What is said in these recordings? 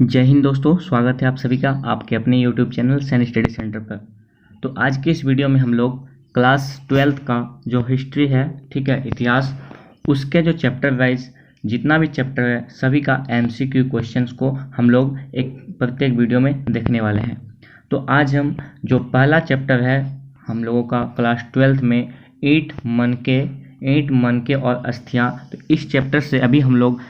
जय हिंद दोस्तों, स्वागत है आप सभी का आपके अपने यूट्यूब चैनल सैन स्टडी सेंटर पर। तो आज के इस वीडियो में हम लोग क्लास 12th का जो हिस्ट्री है, ठीक है, इतिहास, उसके जो चैप्टर वाइज जितना भी चैप्टर है सभी का एमसीक्यू क्वेश्चंस को हम लोग एक प्रत्येक वीडियो में देखने वाले हैं। तो आज हम जो पहला चैप्टर है हम लोगों का क्लास 12th में ईंट मनके और अस्थियाँ, तो इस चैप्टर से अभी हम लोग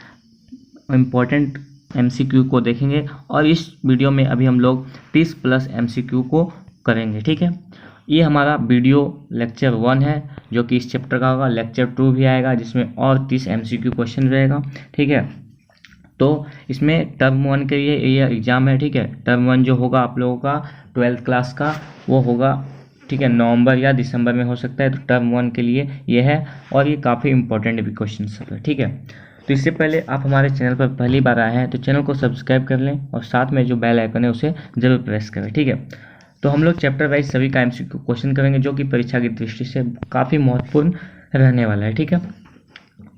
इम्पोर्टेंट एमसीक्यू को देखेंगे और इस वीडियो में अभी हम लोग 30 प्लस एमसीक्यू को करेंगे। ठीक है, ये हमारा वीडियो लेक्चर 1 है जो कि इस चैप्टर का होगा। लेक्चर 2 भी आएगा जिसमें और 30 एमसीक्यू क्वेश्चन रहेगा। ठीक है, तो इसमें टर्म 1 के लिए ये एग्ज़ाम है। ठीक है, टर्म 1 जो होगा आप लोगों का 12th क्लास का वो होगा, ठीक है, नवंबर या दिसंबर में हो सकता है। तो टर्म 1 के लिए ये है और ये काफ़ी इंपॉर्टेंट भी क्वेश्चन सब है। ठीक है, तो इससे पहले आप हमारे चैनल पर पहली बार आए हैं तो चैनल को सब्सक्राइब कर लें और साथ में जो बेल आइकन है उसे ज़रूर प्रेस करें। ठीक है, तो हम लोग चैप्टर वाइज सभी का एमसीक्यू क्वेश्चन करेंगे जो कि परीक्षा की दृष्टि से काफ़ी महत्वपूर्ण रहने वाला है। ठीक है,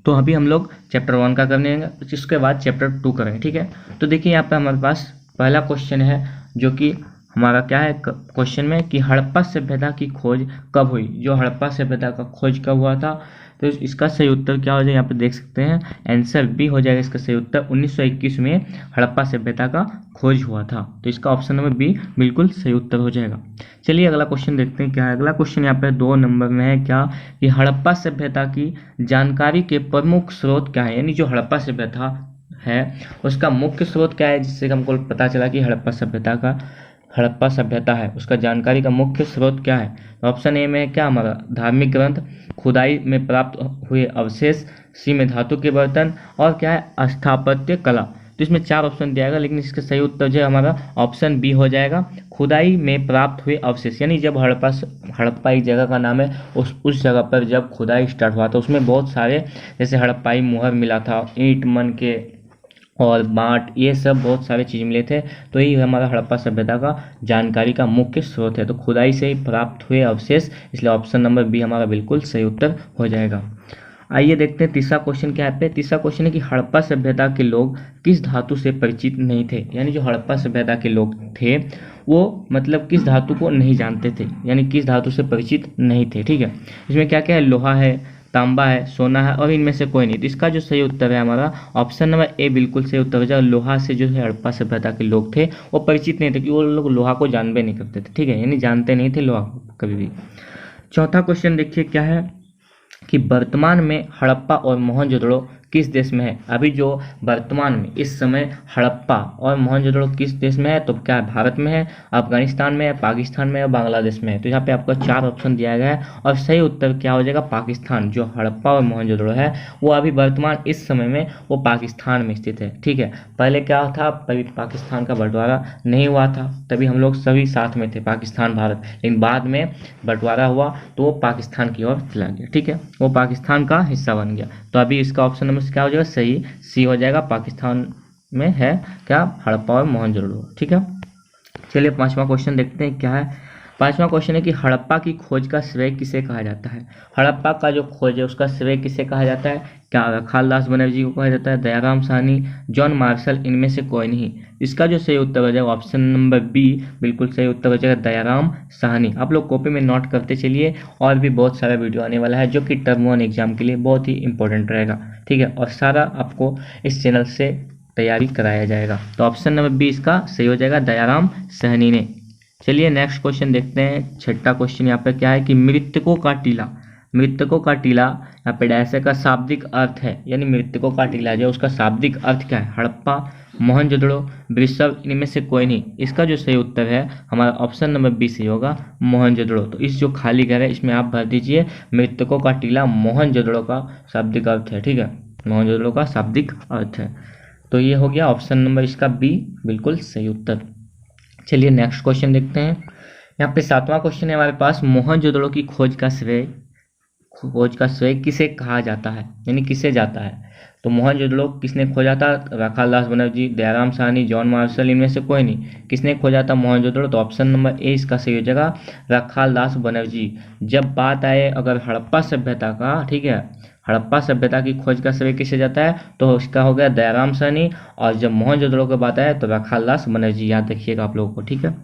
तो अभी हम लोग चैप्टर 1 का करने हैं, इसके बाद चैप्टर 2 करेंगे। ठीक है, तो देखिए यहाँ पर हमारे पास पहला क्वेश्चन है जो कि हमारा क्या है क्वेश्चन में कि हड़प्पा सभ्यता की खोज कब हुई। जो हड़प्पा सभ्यता का खोज कब हुआ था, तो इसका सही उत्तर क्या हो जाएगा, यहाँ पे देख सकते हैं आंसर बी हो जाएगा। इसका सही उत्तर 1921 में हड़प्पा सभ्यता का खोज हुआ था। तो इसका ऑप्शन नंबर बी बिल्कुल सही उत्तर हो जाएगा। चलिए अगला क्वेश्चन देखते हैं क्या है। अगला क्वेश्चन यहाँ पे 2 नंबर में है क्या कि हड़प्पा सभ्यता की जानकारी के प्रमुख स्रोत क्या है। यानी जो हड़प्पा सभ्यता है उसका मुख्य स्रोत क्या है, जिससे हमको पता चला कि हड़प्पा सभ्यता है उसका जानकारी का मुख्य स्रोत क्या है। ऑप्शन ए में है क्या हमारा धार्मिक ग्रंथ, खुदाई में प्राप्त हुए अवशेष, सी में धातु के बर्तन और क्या है स्थापत्य कला। तो इसमें 4 ऑप्शन दिया गया लेकिन इसका सही उत्तर जो है हमारा ऑप्शन बी हो जाएगा, खुदाई में प्राप्त हुए अवशेष। यानी जब हड़प्पा एक जगह का नाम है, उस जगह पर जब खुदाई स्टार्ट हुआ था उसमें बहुत सारे जैसे हड़प्पाई मुहर मिला था, ईंट मन के और बाट, ये सब बहुत सारे चीज़ मिले थे। तो ये हमारा हड़प्पा सभ्यता का जानकारी का मुख्य स्रोत है। तो खुदाई से ही प्राप्त हुए अवशेष, इसलिए ऑप्शन नंबर बी हमारा बिल्कुल सही उत्तर हो जाएगा। आइए देखते हैं तीसरा क्वेश्चन क्या है। तीसरा क्वेश्चन है कि हड़प्पा सभ्यता के लोग किस धातु से परिचित नहीं थे। यानी जो हड़प्पा सभ्यता के लोग थे वो मतलब किस धातु को नहीं जानते थे, यानी किस धातु से परिचित नहीं थे। ठीक है, इसमें क्या क्या है, लोहा है, तांबा है, सोना है और इनमें से कोई नहीं। तो इसका जो सही उत्तर है हमारा ऑप्शन नंबर ए बिल्कुल सही उत्तर हो जाएगा। लोहा से जो है हड़प्पा सभ्यता के लोग थे वो परिचित नहीं थे क्योंकि वो लोग लोहा को जानबे नहीं करते थे। ठीक है, यानी जानते नहीं थे लोहा को कभी भी। चौथा क्वेश्चन देखिए क्या है कि वर्तमान में हड़प्पा और मोहनजोदड़ो किस देश में है। अभी जो वर्तमान में इस समय हड़प्पा और मोहनजोदड़ो किस देश में है, तो क्या है भारत में है, अफगानिस्तान में है, पाकिस्तान में है, बांग्लादेश में है। तो यहाँ पे आपको 4 ऑप्शन दिया गया है और सही उत्तर क्या हो जाएगा पाकिस्तान। जो हड़प्पा और मोहनजोदड़ो है वो अभी वर्तमान इस समय में वो पाकिस्तान में स्थित है। ठीक है, पहले क्या था, तभी पाकिस्तान का बंटवारा नहीं हुआ था, तभी हम लोग सभी साथ में थे पाकिस्तान भारत, लेकिन बाद में बंटवारा हुआ तो वो पाकिस्तान की ओर चला गया। ठीक है, वो पाकिस्तान का हिस्सा बन गया। तो अभी इसका ऑप्शन नंबर क्या हो जाएगा, सही सी हो जाएगा, पाकिस्तान में है क्या हड़प्पा और मोहनजोदड़ो। ठीक है, चलिए 5वां क्वेश्चन देखते हैं क्या है। 5वां क्वेश्चन है कि हड़प्पा की खोज का श्रेय किसे कहा जाता है। हड़प्पा का जो खोज है उसका श्रेय किसे कहा जाता है, क्या रखालदास बनर्जी को कहा जाता है, दयाराम साहनी, जॉन मार्शल, इनमें से कोई नहीं। इसका जो सही उत्तर हो जाएगा ऑप्शन नंबर बी बिल्कुल सही उत्तर हो जाएगा, दयाराम साहनी। आप लोग कॉपी में नोट करते चलिए, और भी बहुत सारा वीडियो आने वाला है जो कि टर्म 1 एग्जाम के लिए बहुत ही इंपॉर्टेंट रहेगा। ठीक है, और सारा आपको इस चैनल से तैयारी कराया जाएगा। तो ऑप्शन नंबर बी इसका सही हो जाएगा, दयाराम साहनी ने। चलिए नेक्स्ट क्वेश्चन देखते हैं। 6ठा क्वेश्चन यहाँ पे क्या है कि मृतकों का टीला। मृतकों का टीला यहाँ पे डैश का शाब्दिक अर्थ है, यानी मृतकों का टीला जो उसका शाब्दिक अर्थ क्या है, हड़प्पा, मोहनजोदड़ो, वृषभ, इनमें से कोई नहीं। इसका जो सही उत्तर है हमारा ऑप्शन नंबर बी सही होगा, मोहनजोदड़ो। तो इस जो खाली घर है इसमें आप भर दीजिए मृतकों का टीला मोहनजोदड़ो का शाब्दिक अर्थ है। ठीक है, मोहनजोदड़ो का शाब्दिक अर्थ है। तो ये हो गया ऑप्शन नंबर इसका बी बिल्कुल सही उत्तर। चलिए नेक्स्ट क्वेश्चन देखते हैं। यहाँ पे 7वां क्वेश्चन है हमारे पास, मोहनजोदड़ो की खोज का श्रेय किसे कहा जाता है, यानी किसे जाता है। तो मोहनजोदड़ो किसने खोजा था, रखालदास बनर्जी, दयाराम साहनी, जॉन मार्शल, इनमें से कोई नहीं। किसने खोजा था मोहनजोदड़ो, तो ऑप्शन नंबर ए इसका सही हो जाएगा, रखालदास बनर्जी। जब बात आए अगर हड़प्पा सभ्यता का, ठीक है, हड़प्पा सभ्यता की खोज का श्रेय किसे जाता है, तो उसका हो गया दयाराम साहनी। और जब मोहनजोदड़ो की बात है तो राखालदास बनर्जी, याद रखिएगा आप लोगों को, ठीक है।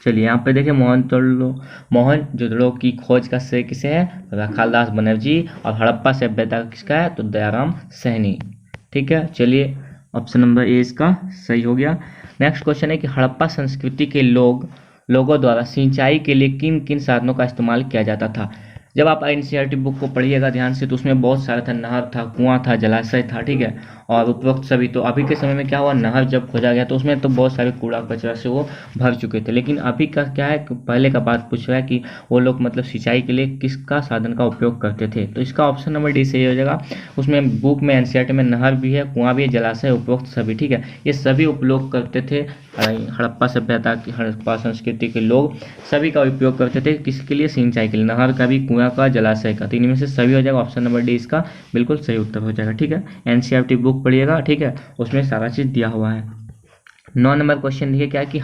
चलिए यहाँ पे देखिए मोहनजोदड़ो की खोज का श्रेय किसे है, राखालदास बनर्जी। और हड़प्पा सभ्यता किसका है, तो दयाराम साहनी, ठीक है। चलिए ऑप्शन नंबर ए इसका सही हो गया। नेक्स्ट क्वेश्चन है कि हड़प्पा संस्कृति के लोगों द्वारा सिंचाई के लिए किन किन साधनों का इस्तेमाल किया जाता था। जब आप एनसीईआरटी बुक को पढ़िएगा ध्यान से तो उसमें बहुत सारा था, नहर था, कुआं था, जलाशय था, ठीक है, और उपरोक्त सभी। तो अभी के समय में क्या हुआ, नहर जब खोजा गया तो उसमें तो बहुत सारे कूड़ा कचरा से वो भर चुके थे। लेकिन अभी का क्या है, पहले का बात पूछ रहा है कि वो लोग मतलब सिंचाई के लिए किसका साधन का उपयोग करते थे। तो इसका ऑप्शन नंबर डी सही हो जाएगा। उसमें बुक में एनसीईआरटी में नहर भी है, कुआं भी है, जलाशय, उपरोक्त सभी, ठीक है, ये सभी उपयोग करते थे। हड़प्पा सभ्यता की, हड़प्पा संस्कृति के लोग सभी का उपयोग करते थे किसके लिए, सिंचाई के लिए, नहर का भी, कुआं का, जलाशय का। तो इनमें से सभी हो जाएगा, ऑप्शन नंबर डी इसका बिल्कुल सही उत्तर हो जाएगा, ठीक है। एनसीईआरटी बुक पढ़िएगा, ठीक है, उसमें सारा चीज दिया हुआ है। 9 नंबर क्वेश्चन देखिए क्या है कि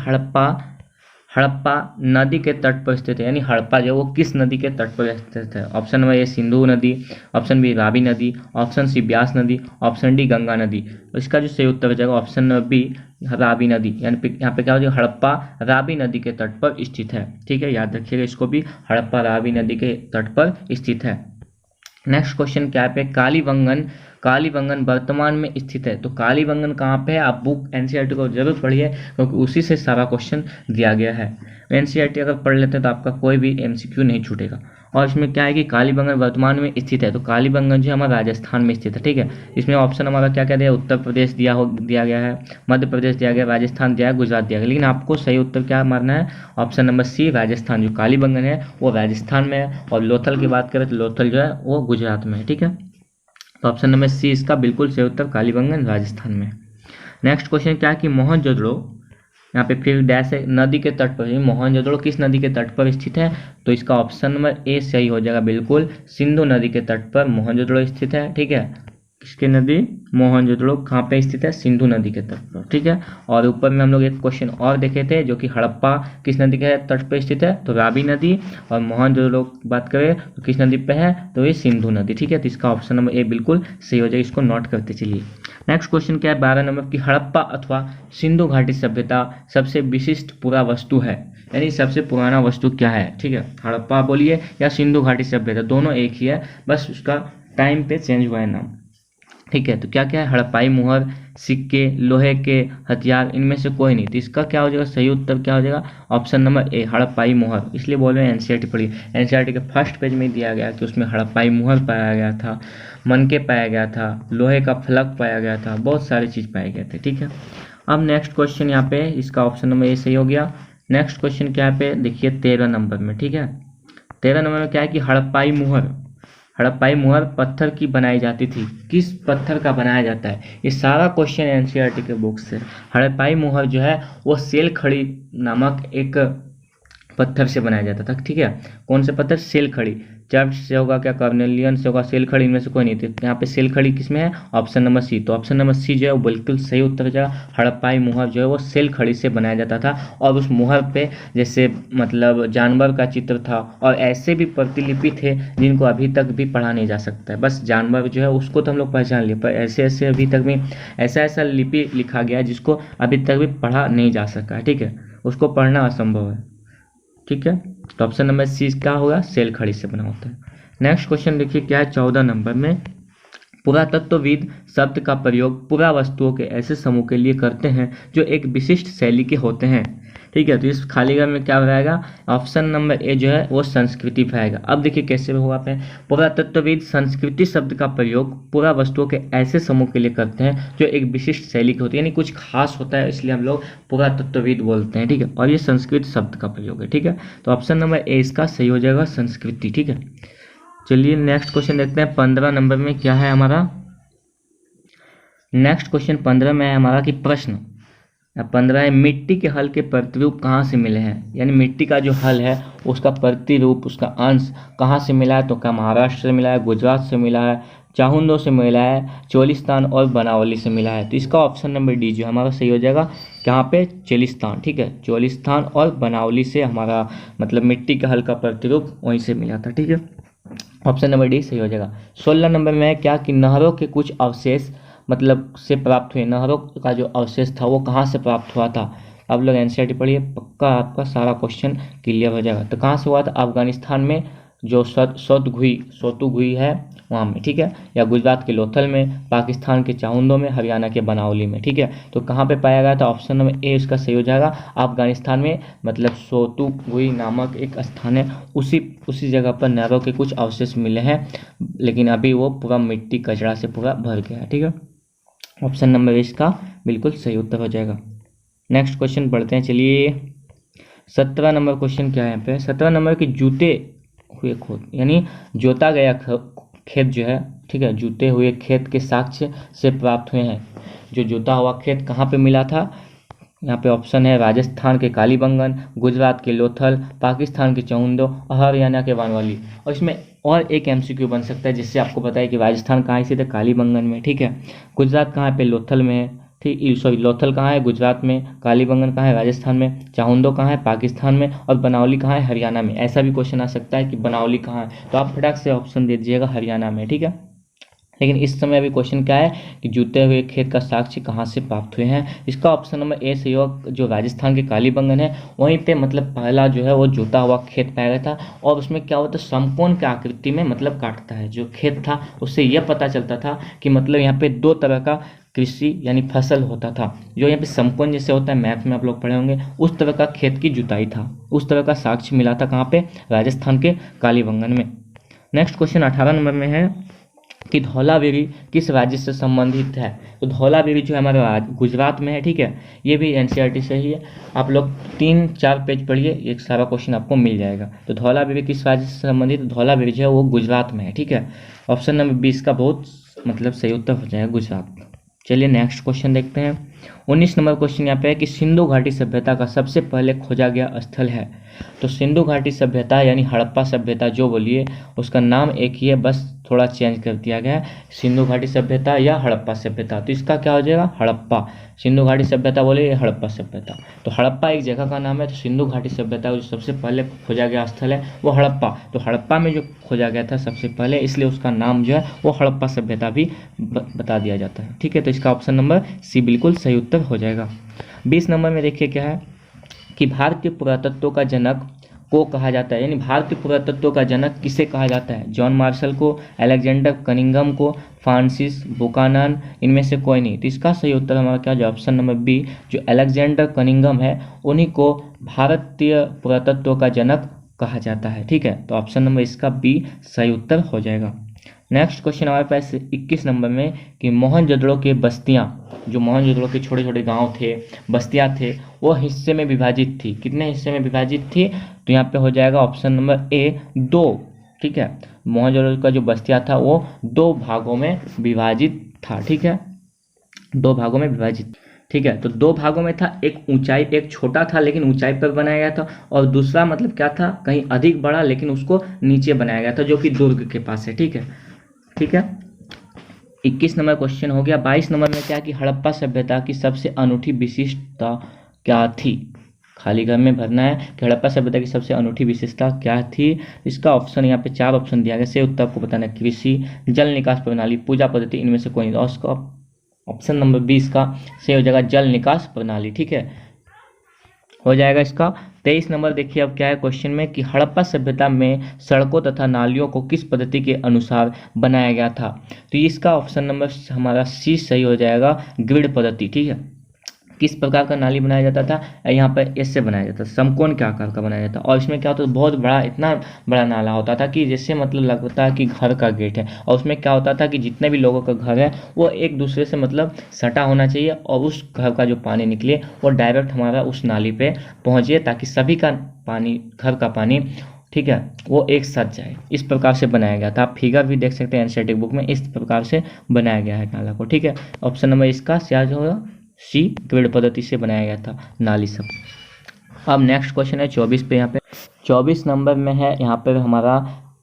हड़प्पा नदी के तट पर स्थित है, यानी हड़प्पा जो वो किस नदी के तट पर स्थित है। ऑप्शन नंबर ए सिंधु नदी, ऑप्शन बी रावी नदी, ऑप्शन सी ब्यास नदी, ऑप्शन डी गंगा नदी। तो इसका जो सही उत्तर हो जाएगा ऑप्शन नंबर बी रावी नदी, यानी यहाँ पे क्या हो जाएगा, हड़प्पा रावी नदी के तट पर स्थित है, ठीक है, याद रखिएगा इसको भी, हड़प्पा रावी नदी के तट पर स्थित है। नेक्स्ट क्वेश्चन क्या पे, कालीबंगन वर्तमान में स्थित है। तो कालीबंगन कहाँ पे है, आप बुक एनसीईआरटी को जरूर पढ़िए क्योंकि उसी से सारा क्वेश्चन दिया गया है। एनसीईआरटी अगर पढ़ लेते हैं तो आपका कोई भी एमसीक्यू नहीं छूटेगा। और इसमें क्या है कि कालीबंगन वर्तमान में स्थित है, तो कालीबंगन जो है हमारा राजस्थान में स्थित है, ठीक है। इसमें ऑप्शन हमारा क्या क्या दिया, उत्तर प्रदेश दिया गया है, मध्य प्रदेश दिया गया, राजस्थान दिया है, गुजरात दिया गया। लेकिन आपको सही उत्तर क्या मारना है, ऑप्शन नंबर सी राजस्थान। जो कालीबंगन है वो राजस्थान में है, और लोथल की बात करें तो लोथल जो है वो गुजरात में है, ठीक है। तो ऑप्शन नंबर सी इसका बिल्कुल सही उत्तर, कालीबंगन राजस्थान में। नेक्स्ट क्वेश्चन क्या है कि मोहनजोदड़ो, यहाँ पे फिर डैश है, नदी के तट पर, मोहनजोदड़ो किस नदी के तट पर स्थित है। तो इसका ऑप्शन नंबर ए सही हो जाएगा, बिल्कुल सिंधु नदी के तट पर मोहनजोदड़ो स्थित है, ठीक है। किसकी नदी, मोहनजोदड़ो कहाँ पे स्थित है, सिंधु नदी के तट पर, ठीक है। और ऊपर में हम लोग एक क्वेश्चन और देखे थे जो कि हड़प्पा किस नदी के तट पर स्थित है, तो रावी नदी। और मोहनजोदड़ो की बात करें तो किस नदी पे है, तो ये सिंधु नदी, ठीक है। तो इसका ऑप्शन नंबर ए बिल्कुल सही हो जाएगा, इसको नोट करते चलिए। नेक्स्ट क्वेश्चन क्या है 12 नंबर की, हड़प्पा अथवा सिंधु घाटी सभ्यता सबसे विशिष्ट पूरा वस्तु है, यानी सबसे पुराना वस्तु क्या है, ठीक है। हड़प्पा बोलिए या सिंधु घाटी सभ्यता, दोनों एक ही है, बस उसका टाइम पे चेंज हुआ है नाम, ठीक है। तो क्या क्या है, हड़प्पाई मुहर, सिक्के, लोहे के हथियार, इनमें से कोई नहीं। तो इसका क्या हो जाएगा, सही उत्तर क्या हो जाएगा, ऑप्शन नंबर ए हड़प्पाई मुहर। इसलिए बोल रहे हैं एनसीईआरटी पढ़िए, एनसीईआरटी के फर्स्ट पेज में दिया गया कि उसमें हड़प्पाई मुहर पाया गया था, मनके पाया गया था, लोहे का फलक पाया गया था, बहुत सारी चीज़ पाए गए थे, ठीक है। अब नेक्स्ट क्वेश्चन यहाँ पे, इसका ऑप्शन नंबर ए सही हो गया। नेक्स्ट क्वेश्चन क्या पे देखिए 13 नंबर में, ठीक है। 13 नंबर में क्या है कि हड़प्पाई मुहर पत्थर की बनाई जाती थी, किस पत्थर का बनाया जाता है, ये सारा क्वेश्चन एनसीईआरटी के बुक से। हड़प्पाई मुहर जो है वो सेल खड़ी नामक एक पत्थर से बनाया जाता था, ठीक है। कौन से पत्थर, सेल खड़ी, चर्च से होगा क्या, कार्नेलियन से होगा, सेल खड़ी, इनमें से कोई नहीं थी। यहाँ पे सेल खड़ी किसमें है, ऑप्शन नंबर सी। तो ऑप्शन नंबर सी जो है वो बिल्कुल सही उत्तर हो जाएगा। हड़प्पाई मुहर जो है वो सेल खड़ी से बनाया जाता था, और उस मुहर पे जैसे मतलब जानवर का चित्र था, और ऐसे भी प्रतिलिपि थे जिनको अभी तक भी पढ़ा नहीं जा सकता है। बस जानवर जो है उसको तो हम लोग पहचान लिए, पर ऐसे अभी तक भी ऐसा लिपि लिखा गया है जिसको अभी तक भी पढ़ा नहीं जा सका है, ठीक है, उसको पढ़ना असंभव है, ठीक है। तो ऑप्शन नंबर सी क्या होगा, सेल खड़ी से बना होता है। नेक्स्ट क्वेश्चन देखिए क्या है 14 नंबर में, पुरातत्वविद शब्द का प्रयोग पुरा वस्तुओं के ऐसे समूह के लिए करते हैं जो एक विशिष्ट शैली के होते हैं, ठीक है। तो इस खाली घर में क्या रहेगा, ऑप्शन नंबर ए जो है वो संस्कृति पाएगा। अब देखिए कैसे हुआ पे, पुरातत्वविद संस्कृति शब्द का प्रयोग पूरा वस्तुओं के ऐसे समूह के लिए करते हैं जो एक विशिष्ट शैली की होती है, यानी कुछ खास होता है, इसलिए हम लोग पुरातत्वविद बोलते हैं, ठीक है। और ये संस्कृत शब्द का प्रयोग है, ठीक है। तो ऑप्शन नंबर ए इसका सही हो जाएगा, संस्कृति, ठीक है। चलिए नेक्स्ट क्वेश्चन देखते हैं 15 नंबर में क्या है हमारा। नेक्स्ट क्वेश्चन 15 में है हमारा कि प्रश्न 15 है, मिट्टी के हल के प्रतिरूप कहाँ से मिले हैं, यानी मिट्टी का जो हल है उसका प्रतिरूप, उसका अंश कहाँ से मिला है। तो क्या महाराष्ट्र से मिला है, गुजरात से मिला है, चाहुंदो से मिला है, चोलिस्तान और बनावली से मिला है। तो इसका ऑप्शन नंबर डी जो हमारा सही हो जाएगा, कहाँ पे, चोलिस्तान, ठीक है। चोलिस्तान और बनावली से हमारा मतलब मिट्टी के हल का प्रतिरूप वहीं से मिला था, ठीक है। ऑप्शन नंबर डी सही हो जाएगा। 16 नंबर में है क्या कि नहरों के कुछ अवशेष मतलब से प्राप्त हुए, नहरों का जो अवशेष था वो कहाँ से प्राप्त हुआ था। आप लोग एनसीईआरटी पढ़िए, पक्का आपका सारा क्वेश्चन क्लियर हो जाएगा। तो कहाँ से हुआ था, अफगानिस्तान में जो सोतुगुई है वहाँ में, ठीक है, या गुजरात के लोथल में, पाकिस्तान के चाउंडो में, हरियाणा के बनावली में, ठीक है। तो कहाँ पे पाया गया था, ऑप्शन नंबर ए उसका सही हो जाएगा। अफगानिस्तान में मतलब सोतुगुई नामक एक स्थान है, उसी जगह पर नहरों के कुछ अवशेष मिले हैं, लेकिन अभी वो पूरा मिट्टी कचरा से पूरा भर गया है, ठीक है। ऑप्शन नंबर इसका बिल्कुल सही उत्तर हो जाएगा। नेक्स्ट क्वेश्चन पढ़ते हैं, चलिए 17 नंबर क्वेश्चन क्या है यहाँ पे, 17 नंबर के जूते हुए खोद यानी जोता गया खेत जो है, ठीक है, जूते हुए खेत के साक्ष्य से प्राप्त हुए हैं। जो जोता हुआ खेत कहाँ पे मिला था, यहाँ पे ऑप्शन है राजस्थान के कालीबंगन, गुजरात के लोथल, पाकिस्तान के चौंदो और हरियाणा के बानवाली। और इसमें और एक एमसीक्यू बन सकता है जिससे आपको पता है कि राजस्थान कहाँ है, सीधे कालीबंगन में, ठीक है, गुजरात कहाँ पे, लोथल में है, ठीक, सॉरी लोथल कहाँ है, गुजरात में, कालीबंगन कहाँ है, राजस्थान में, चाहुंदो कहाँ है, पाकिस्तान में, और बनावली कहाँ है, हरियाणा में। ऐसा भी क्वेश्चन आ सकता है कि बनावली कहाँ है, तो आप फटाक से ऑप्शन दे दीजिएगा हरियाणा में, ठीक है। लेकिन इस समय अभी क्वेश्चन क्या है कि जूते हुए खेत का साक्ष्य कहाँ से प्राप्त हुए हैं, इसका ऑप्शन नंबर ए सही होगा। जो राजस्थान के कालीबंगन है वहीं पे मतलब पहला जो है वो जोता हुआ खेत पाया गया था, और उसमें क्या होता है, समकोण की आकृति में मतलब काटता है जो खेत था, उससे यह पता चलता था कि मतलब यहाँ पे दो तरह का कृषि यानी फसल होता था। जो यहाँ पे समकोण जैसे होता है, मैथ में आप लोग पढ़े होंगे, उस तरह का खेत की जुताई था, उस तरह का साक्ष्य मिला था कहाँ पे, राजस्थान के कालीबंगन में। नेक्स्ट क्वेश्चन 18 नंबर में है कि धौलावीरी किस राज्य से संबंधित है। तो धौलावीरी जो है हमारा गुजरात में है, ठीक है, ये भी एनसीईआरटी से ही है। आप लोग 3-4 पेज पढ़िए, एक सारा क्वेश्चन आपको मिल जाएगा। तो धौलावीरी किस राज्य से संबंधित, धौलावीरी जो है वो गुजरात में है, ठीक है। ऑप्शन नंबर 20 का बहुत मतलब सही उत्तर हो जाएगा गुजरात। चलिए नेक्स्ट क्वेश्चन देखते हैं। 19 नंबर क्वेश्चन यहाँ पे है कि सिंधु घाटी सभ्यता का सबसे पहले खोजा गया स्थल है। तो सिंधु घाटी सभ्यता यानी हड़प्पा सभ्यता जो बोलिए, उसका नाम एक ही है, बस थोड़ा चेंज कर दिया गया है, सिंधु घाटी सभ्यता या हड़प्पा सभ्यता। तो इसका क्या हो जाएगा, हड़प्पा। सिंधु घाटी सभ्यता बोले हड़प्पा सभ्यता, तो हड़प्पा एक जगह का नाम है, तो सिंधु घाटी सभ्यता जो सबसे पहले खोजा गया स्थल है वो हड़प्पा। तो हड़प्पा में जो खोजा गया था सबसे पहले, इसलिए उसका नाम जो है वो हड़प्पा सभ्यता भी बता दिया जाता है, ठीक है। तो इसका ऑप्शन नंबर सी बिल्कुल सही उत्तर हो जाएगा। 20 नंबर में देखिए क्या है कि भारतीय पुरातत्व का जनक को कहा जाता है, यानी भारतीय पुरातत्व का जनक किसे कहा जाता है, जॉन मार्शल को, अलेक्जेंडर कनिंघम को, फ्रांसिस बुकानन, इनमें से कोई नहीं। तो इसका सही उत्तर हमारा क्या, जो ऑप्शन नंबर बी, जो अलेक्जेंडर कनिंघम है उन्हीं को भारतीय पुरातत्व का जनक कहा जाता है, ठीक है। तो ऑप्शन नंबर इसका बी सही उत्तर हो जाएगा। नेक्स्ट क्वेश्चन हमारे पास 21 नंबर में कि मोहनजोदड़ो के बस्तियां, जो मोहनजोदड़ो के छोटे छोटे गांव थे, बस्तियां थे, वो हिस्से में विभाजित थी, कितने हिस्से में विभाजित थी, तो यहाँ पे हो जाएगा ऑप्शन नंबर ए 2, ठीक है। मोहनजोदड़ो का जो बस्तियां था वो 2 भागों में विभाजित था, ठीक है, 2 भागों में विभाजित, ठीक है। तो 2 भागों में था, एक ऊंचाई, एक छोटा था लेकिन ऊंचाई पर बनाया गया था, और दूसरा मतलब क्या था, कहीं अधिक बड़ा लेकिन उसको नीचे बनाया गया था, जो कि दुर्ग के पास है, ठीक है, ठीक है। 21 नंबर क्वेश्चन हो गया। 22 नंबर में क्या कि हड़प्पा सभ्यता की सबसे अनूठी विशिष्टता क्या थी, खाली घर में भरना है कि हड़प्पा सभ्यता की सबसे अनूठी विशेषता क्या थी। इसका ऑप्शन यहाँ पे 4 ऑप्शन दिया गया, से उत्तर आपको बताना है, कृषि, जल निकास प्रणाली, पूजा पद्धति, इनमें से कोई नहीं। और उसका ऑप्शन नंबर 20 का से हो जाएगा जल निकास प्रणाली, ठीक है, हो जाएगा इसका। 23 नंबर देखिए अब क्या है क्वेश्चन में कि हड़प्पा सभ्यता में सड़कों तथा नालियों को किस पद्धति के अनुसार बनाया गया था। तो इसका ऑप्शन नंबर हमारा सी सही हो जाएगा, ग्रिड पद्धति, ठीक है। किस प्रकार का नाली बनाया जाता था, यहाँ पर ऐसे बनाया जाता था, समकोण के आकार का बनाया जाता, और इसमें क्या होता था, बहुत बड़ा, इतना बड़ा नाला होता था कि जैसे मतलब लगता है कि घर का गेट है, और उसमें क्या होता था कि जितने भी लोगों का घर है वो एक दूसरे से मतलब सटा होना चाहिए, और उस घर का जो पानी निकले वो डायरेक्ट हमारा उस नाली पे पहुँचे, ताकि सभी का पानी, घर का पानी, ठीक है, वो एक साथ जाए। इस प्रकार से बनाया गया था, आप फिगर भी देख सकते हैं एनसीईआरटी बुक में, इस प्रकार से बनाया गया है नाला को, ठीक है। ऑप्शन नंबर इसका क्या होगा, सी, ग्रिड पद्धति से बनाया गया था नाली सब। अब नेक्स्ट क्वेश्चन है 24 पे, यहाँ पे 24 नंबर में है, यहाँ पर हमारा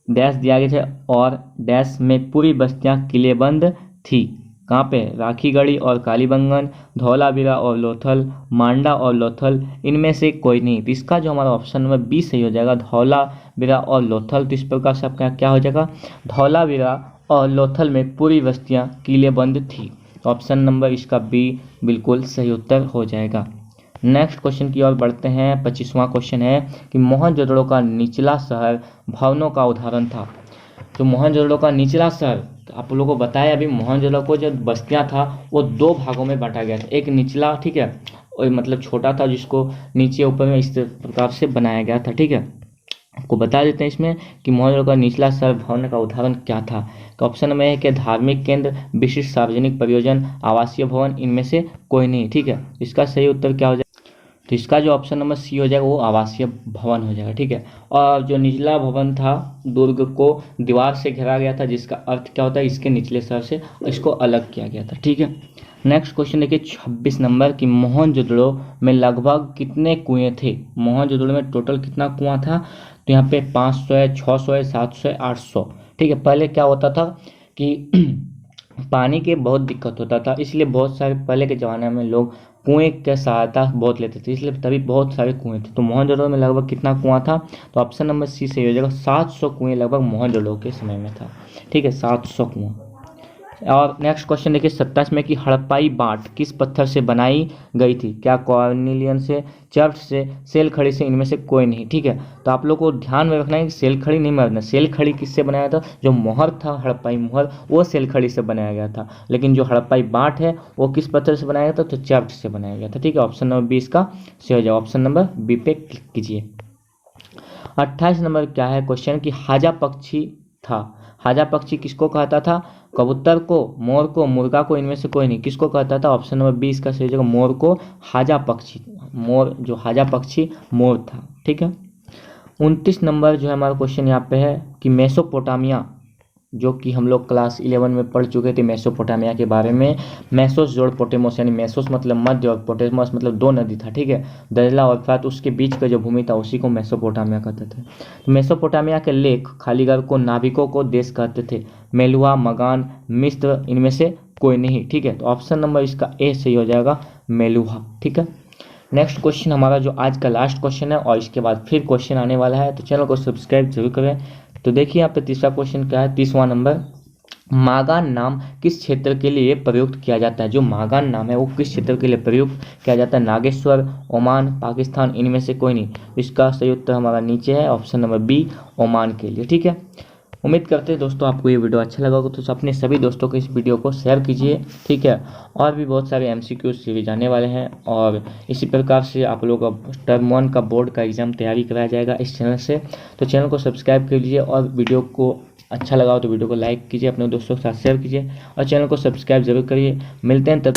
डैश दिया गया है और डैश में पूरी बस्तियाँ किलेबंद थी, कहाँ पे? राखीगढ़ी और कालीबंगन, धौलावीरा और लोथल, मांडा और लोथल, इनमें से कोई नहीं। तो इसका जो हमारा ऑप्शन नंबर बी सही हो जाएगा, धौलावीरा और लोथल। तो इस प्रकार से आपका क्या हो जाएगा? धौलावीरा और लोथल में पूरी बस्तियाँ किलेबंद थी। तो ऑप्शन नंबर इसका बी बिल्कुल सही उत्तर हो जाएगा। नेक्स्ट क्वेश्चन की ओर बढ़ते हैं। 25वां क्वेश्चन है कि मोहनजोदड़ो का निचला शहर भवनों का उदाहरण था। तो मोहनजोदड़ो का निचला शहर, तो आप लोगों को बताया अभी, मोहनजोदड़ो को जो बस्तियां था वो दो भागों में बांटा गया था। एक निचला, ठीक है, और मतलब छोटा था जिसको नीचे ऊपर में इस प्रकार से बनाया गया था। ठीक है, आपको बता देते हैं इसमें कि मोहनजोदड़ो का निचला शहर भवन का उदाहरण क्या था। तो ऑप्शन में है कि धार्मिक केंद्र, विशिष्ट सार्वजनिक प्रयोजन, आवासीय भवन, इनमें से कोई नहीं। ठीक है, इसका सही उत्तर क्या हो जाएगा? तो इसका जो ऑप्शन नंबर सी हो जाएगा वो आवासीय भवन हो जाएगा। ठीक है, और जो निचला भवन था दुर्ग को दीवार से घेरा गया था, जिसका अर्थ क्या होता है? इसके निचले शहर से इसको अलग किया गया था। ठीक है, नेक्स्ट क्वेश्चन देखिए 26 नंबर की मोहनजोदड़ो में लगभग कितने कुएं थे? मोहनजोदड़ो में टोटल कितना कुआं था? तो यहाँ पे 500 है, 600 है, 700 है, 800। ठीक है, पहले क्या होता था कि पानी की बहुत दिक्कत होता था, इसलिए बहुत सारे पहले के ज़माने में लोग कुएं की सहायता बहुत लेते थे, इसलिए तभी बहुत सारे कुएं थे। तो मोहनजोदड़ो में लगभग कितना कुआं था? तो ऑप्शन नंबर सी सही हो जाएगा, 700 कुएं लगभग मोहनजोदड़ो के समय में था। ठीक है, 700 कुआं। और नेक्स्ट क्वेश्चन देखिए 27 में कि हड़प्पाई बाट किस पत्थर से बनाई गई थी? क्या कॉर्निलियन से, चर्च से, सेल खड़ी से, इनमें से कोई नहीं। ठीक है, तो आप लोग को ध्यान में रखना है कि सेल खड़ी नहीं मारना। सेल खड़ी किससे बनाया था? जो मोहर था, हड़प्पाई मोहर, वो सेल खड़ी से बनाया गया था। लेकिन जो हड़प्पाई बाट है वो किस पत्थर से बनाया गया था? तो चर्च से बनाया गया था। ठीक है, ऑप्शन नंबर बी इसका सही हो जाएगा। ऑप्शन नंबर बी पे क्लिक कीजिए। 28 नंबर क्या है क्वेश्चन कि हाजा पक्षी था। हाजा पक्षी किसको कहता था? कबूतर को, मोर को, मुर्गा को, इनमें से कोई नहीं। किसको कहता था? ऑप्शन नंबर बी इसका सही जगह, मोर को हाजा पक्षी, मोर जो हाजा पक्षी मोर था। ठीक है, 29 नंबर जो है हमारा क्वेश्चन यहाँ पे है कि मेसोपोटामिया, जो कि हम लोग क्लास 11 में पढ़ चुके थे मेसोपोटामिया के बारे में। मेसोस जोड़ पोटेमोस, यानी मेसोस मतलब मध्य और पोटेमोस मतलब दो नदी था। ठीक है, दजला और फ्रात, उसके बीच का जो भूमि था उसी को मेसोपोटामिया कहते थे। तो मेसोपोटामिया के लेख खालीगर को नाविकों को देश कहते थे। मेलुआ, मगान, मिस्र, इनमें से कोई नहीं। ठीक है, तो ऑप्शन नंबर इसका ए सही हो जाएगा, मेलुआ। ठीक है, नेक्स्ट क्वेश्चन हमारा जो आज का लास्ट क्वेश्चन है और इसके बाद फिर क्वेश्चन आने वाला है, तो चैनल को सब्सक्राइब जरूर करें। तो देखिए यहाँ पे तीसरा क्वेश्चन क्या है, 30वां नंबर, मागान नाम किस क्षेत्र के लिए प्रयुक्त किया जाता है? जो मागान नाम है वो किस क्षेत्र के लिए प्रयुक्त किया जाता है? नागेश्वर, ओमान, पाकिस्तान, इनमें से कोई नहीं। इसका सही उत्तर हमारा नीचे है, ऑप्शन नंबर बी, ओमान के लिए। ठीक है, उम्मीद करते हैं दोस्तों आपको ये वीडियो अच्छा लगा होगा, तो अपने सभी दोस्तों को इस वीडियो को शेयर कीजिए। ठीक है, और भी बहुत सारे MCQ सीरीज आने वाले हैं और इसी प्रकार से आप लोगों का टर्म 1 का बोर्ड का एग्ज़ाम तैयारी कराया जाएगा इस चैनल से। तो चैनल को सब्सक्राइब कर लीजिए और वीडियो को अच्छा लगा हो तो वीडियो को लाइक कीजिए, अपने दोस्तों के साथ शेयर कीजिए और चैनल को सब्सक्राइब जरूर करिए। मिलते हैं तब